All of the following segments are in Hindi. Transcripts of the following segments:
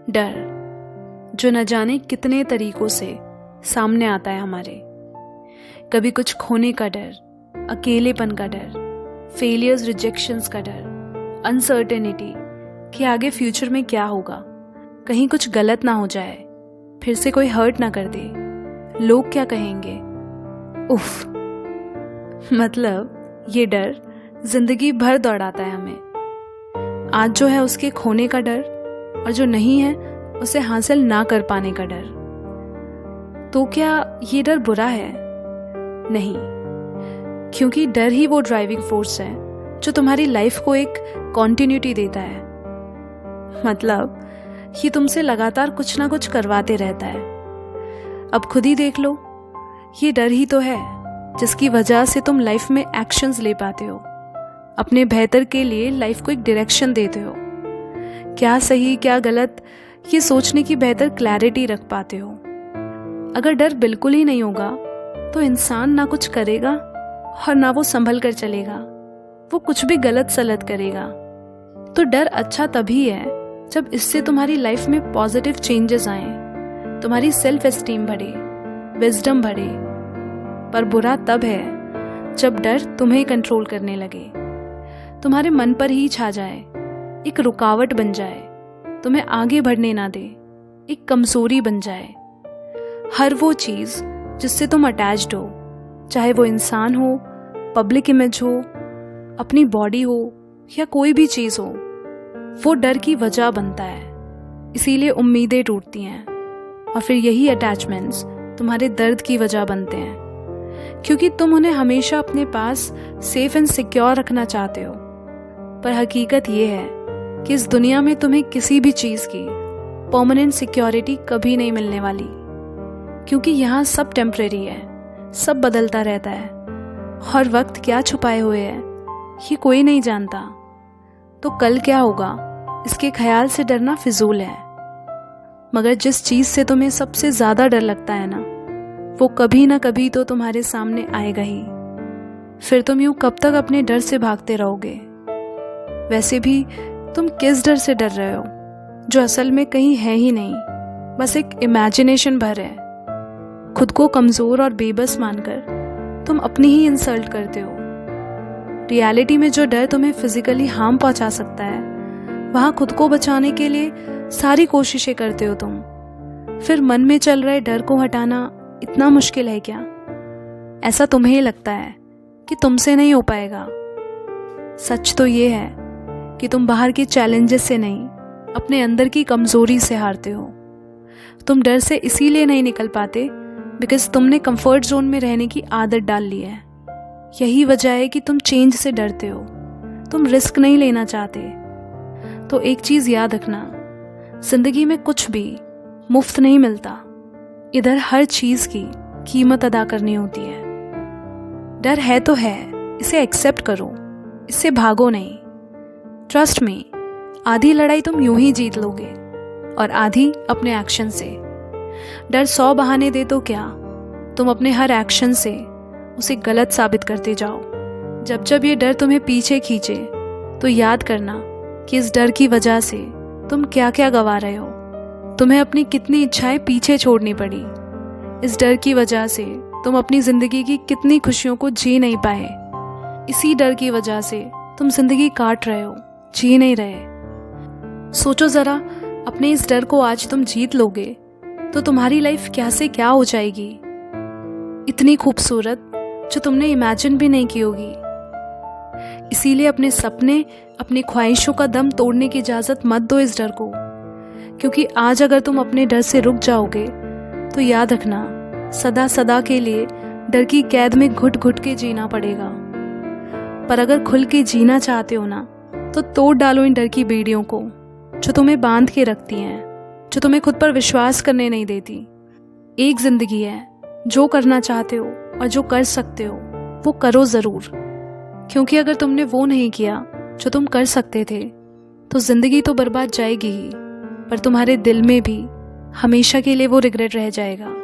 डर जो न जाने कितने तरीकों से सामने आता है हमारे। कभी कुछ खोने का डर, अकेलेपन का डर, फेलियर्स रिजेक्शंस का डर, अनसर्टेनिटी कि आगे फ्यूचर में क्या होगा, कहीं कुछ गलत ना हो जाए, फिर से कोई हर्ट ना कर दे, लोग क्या कहेंगे। उफ, मतलब ये डर जिंदगी भर दौड़ाता है हमें। आज जो है उसके खोने का डर, और जो नहीं है उसे हासिल ना कर पाने का डर। तो क्या ये डर बुरा है? नहीं, क्योंकि डर ही वो ड्राइविंग फोर्स है जो तुम्हारी लाइफ को एक कॉन्टिन्यूटी देता है। मतलब ये तुमसे लगातार कुछ ना कुछ करवाते रहता है। अब खुद ही देख लो, ये डर ही तो है जिसकी वजह से तुम लाइफ में एक्शंस ले पाते हो, अपने बेहतर के लिए लाइफ को एक डायरेक्शन देते हो, क्या सही क्या गलत ये सोचने की बेहतर क्लैरिटी रख पाते हो। अगर डर बिल्कुल ही नहीं होगा तो इंसान ना कुछ करेगा और ना वो संभल कर चलेगा, वो कुछ भी गलत सलत करेगा। तो डर अच्छा तभी है जब इससे तुम्हारी लाइफ में पॉजिटिव चेंजेस आए, तुम्हारी सेल्फ एस्टीम बढ़े, विजडम बढ़े। पर बुरा तब है जब डर तुम्हें कंट्रोल करने लगे, तुम्हारे मन पर ही छा जाए, एक रुकावट बन जाए, तुम्हें आगे बढ़ने ना दे, एक कमजोरी बन जाए। हर वो चीज जिससे तुम अटैच्ड हो, चाहे वो इंसान हो, पब्लिक इमेज हो, अपनी बॉडी हो या कोई भी चीज हो, वो डर की वजह बनता है। इसीलिए उम्मीदें टूटती हैं और फिर यही अटैचमेंट्स तुम्हारे दर्द की वजह बनते हैं, क्योंकि तुम उन्हें हमेशा अपने पास सेफ एंड सिक्योर रखना चाहते हो। पर हकीकत ये है कि इस दुनिया में तुम्हें किसी भी चीज की परमानेंट सिक्योरिटी कभी नहीं मिलने वाली, क्योंकि यहाँ सब टेम्परेरी है, सब बदलता रहता है। हर वक्त क्या छुपाए हुए है ये कोई नहीं जानता। तो कल क्या होगा इसके ख्याल से डरना फिजूल है। मगर जिस चीज से तुम्हें सबसे ज्यादा डर लगता है ना, वो कभी ना कभी तो तुम्हारे सामने आएगा ही। फिर तुम यूं कब तक अपने डर से भागते रहोगे? वैसे भी तुम किस डर से डर रहे हो जो असल में कहीं है ही नहीं, बस एक इमेजिनेशन भर है। खुद को कमजोर और बेबस मानकर तुम अपनी ही इंसल्ट करते हो। रियलिटी में जो डर तुम्हें फिजिकली हार्म पहुंचा सकता है, वहां खुद को बचाने के लिए सारी कोशिशें करते हो तुम। फिर मन में चल रहे डर को हटाना इतना मुश्किल है क्या? ऐसा तुम्हें लगता है कि तुमसे नहीं हो पाएगा। सच तो ये है कि तुम बाहर के चैलेंजेस से नहीं, अपने अंदर की कमजोरी से हारते हो। तुम डर से इसीलिए नहीं निकल पाते बिकॉज तुमने कंफर्ट जोन में रहने की आदत डाल ली है। यही वजह है कि तुम चेंज से डरते हो, तुम रिस्क नहीं लेना चाहते। तो एक चीज याद रखना, जिंदगी में कुछ भी मुफ्त नहीं मिलता। इधर हर चीज की कीमत अदा करनी होती है। डर है तो है, इसे एक्सेप्ट करो, इससे भागो नहीं। ट्रस्ट मी, आधी लड़ाई तुम यूं ही जीत लोगे और आधी अपने एक्शन से। डर 100 बहाने दे तो क्या, तुम अपने हर एक्शन से उसे गलत साबित करते जाओ। जब जब ये डर तुम्हें पीछे खींचे तो याद करना कि इस डर की वजह से तुम क्या क्या गंवा रहे हो। तुम्हें अपनी कितनी इच्छाएं पीछे छोड़नी पड़ी। इस डर की वजह से तुम अपनी जिंदगी की कितनी खुशियों को जी नहीं पाए। इसी डर की वजह से तुम जिंदगी काट रहे हो, जी नहीं रहे। सोचो जरा, अपने इस डर को आज तुम जीत लोगे तो तुम्हारी लाइफ क्या से क्या हो जाएगी, इतनी खूबसूरत जो तुमने इमेजिन भी नहीं की होगी। इसीलिए अपने सपने, अपनी ख्वाहिशों का दम तोड़ने की इजाजत मत दो इस डर को, क्योंकि आज अगर तुम अपने डर से रुक जाओगे तो याद रखना, सदा सदा के लिए डर की कैद में घुट घुट के जीना पड़ेगा। पर अगर खुल के जीना चाहते हो ना, तो तोड़ डालो इन डर की बेड़ियों को जो तुम्हें बांध के रखती हैं, जो तुम्हें खुद पर विश्वास करने नहीं देती। एक जिंदगी है, जो करना चाहते हो और जो कर सकते हो वो करो जरूर, क्योंकि अगर तुमने वो नहीं किया जो तुम कर सकते थे तो जिंदगी तो बर्बाद जाएगी ही, पर तुम्हारे दिल में भी हमेशा के लिए वो रिग्रेट रह जाएगा।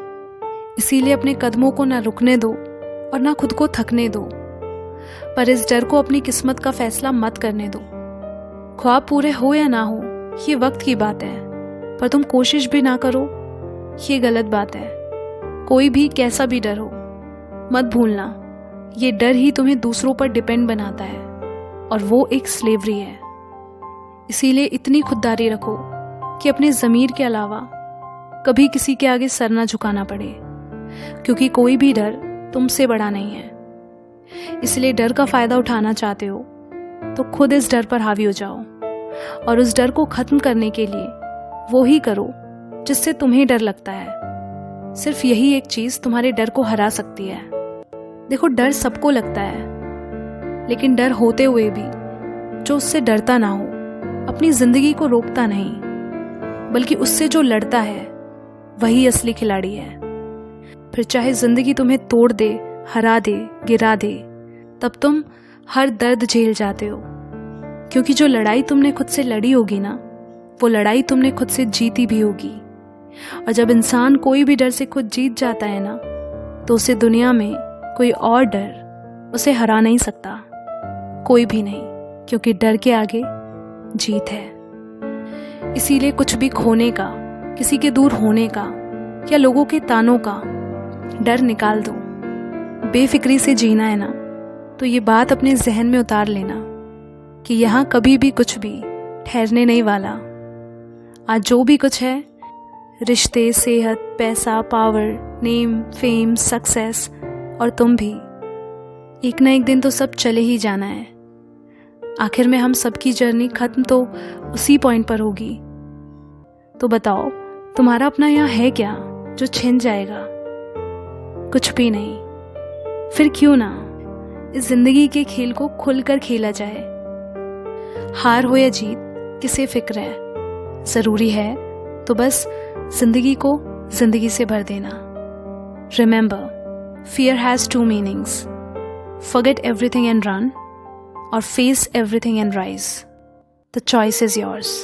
इसीलिए अपने कदमों को ना रुकने दो और ना खुद को थकने दो, पर इस डर को अपनी किस्मत का फैसला मत करने दो। ख्वाब पूरे हो या ना हो ये वक्त की बात है, पर तुम कोशिश भी ना करो, ये गलत बात है। कोई भी कैसा भी डर हो, मत भूलना ये डर ही तुम्हें दूसरों पर डिपेंड बनाता है, और वो एक स्लेवरी है। इसीलिए इतनी खुददारी रखो कि अपने ज़मीर के अलावा कभी किसी के आगे सर ना झुकाना पड़े, क्योंकि कोई भी डर तुमसे बड़ा नहीं है। इसलिए डर का फ़ायदा उठाना चाहते हो तो खुद इस डर पर हावी हो जाओ, और उस डर को ख़त्म करने के लिए वो ही करो जिससे तुम्हें डर लगता है। सिर्फ यही एक चीज़ तुम्हारे डर को हरा सकती है। देखो, डर सबको लगता है, लेकिन डर होते हुए भी जो उससे डरता ना हो, अपनी ज़िंदगी को रोकता नहीं, बल्कि उससे जो लड़ता है वही असली खिलाड़ी है। फिर चाहे ज़िंदगी तुम्हें तोड़ दे, हरा दे, गिरा दे, तब तुम हर दर्द झेल जाते हो, क्योंकि जो लड़ाई तुमने खुद से लड़ी होगी ना, वो लड़ाई तुमने खुद से जीती भी होगी। और जब इंसान कोई भी डर से खुद जीत जाता है ना, तो उसे दुनिया में कोई और डर उसे हरा नहीं सकता, कोई भी नहीं, क्योंकि डर के आगे जीत है। इसीलिए कुछ भी खोने का, किसी के दूर होने का या लोगों के तानों का डर निकाल दो। बेफिक्री से जीना है ना, तो ये बात अपने जहन में उतार लेना कि यहाँ कभी भी कुछ भी ठहरने नहीं वाला। आज जो भी कुछ है, रिश्ते, सेहत, पैसा, पावर, नेम, फेम, सक्सेस, और तुम भी, एक ना एक दिन तो सब चले ही जाना है। आखिर में हम सबकी जर्नी खत्म तो उसी पॉइंट पर होगी। तो बताओ, तुम्हारा अपना यहाँ है क्या जो छिन जाएगा? कुछ भी नहीं। फिर क्यों ना इस जिंदगी के खेल को खुलकर खेला जाए। हार हो या जीत, किसे फिक्र है? जरूरी है तो बस जिंदगी को जिंदगी से भर देना। Remember, fear has two meanings: forget everything and run, or face everything and rise. The choice is yours.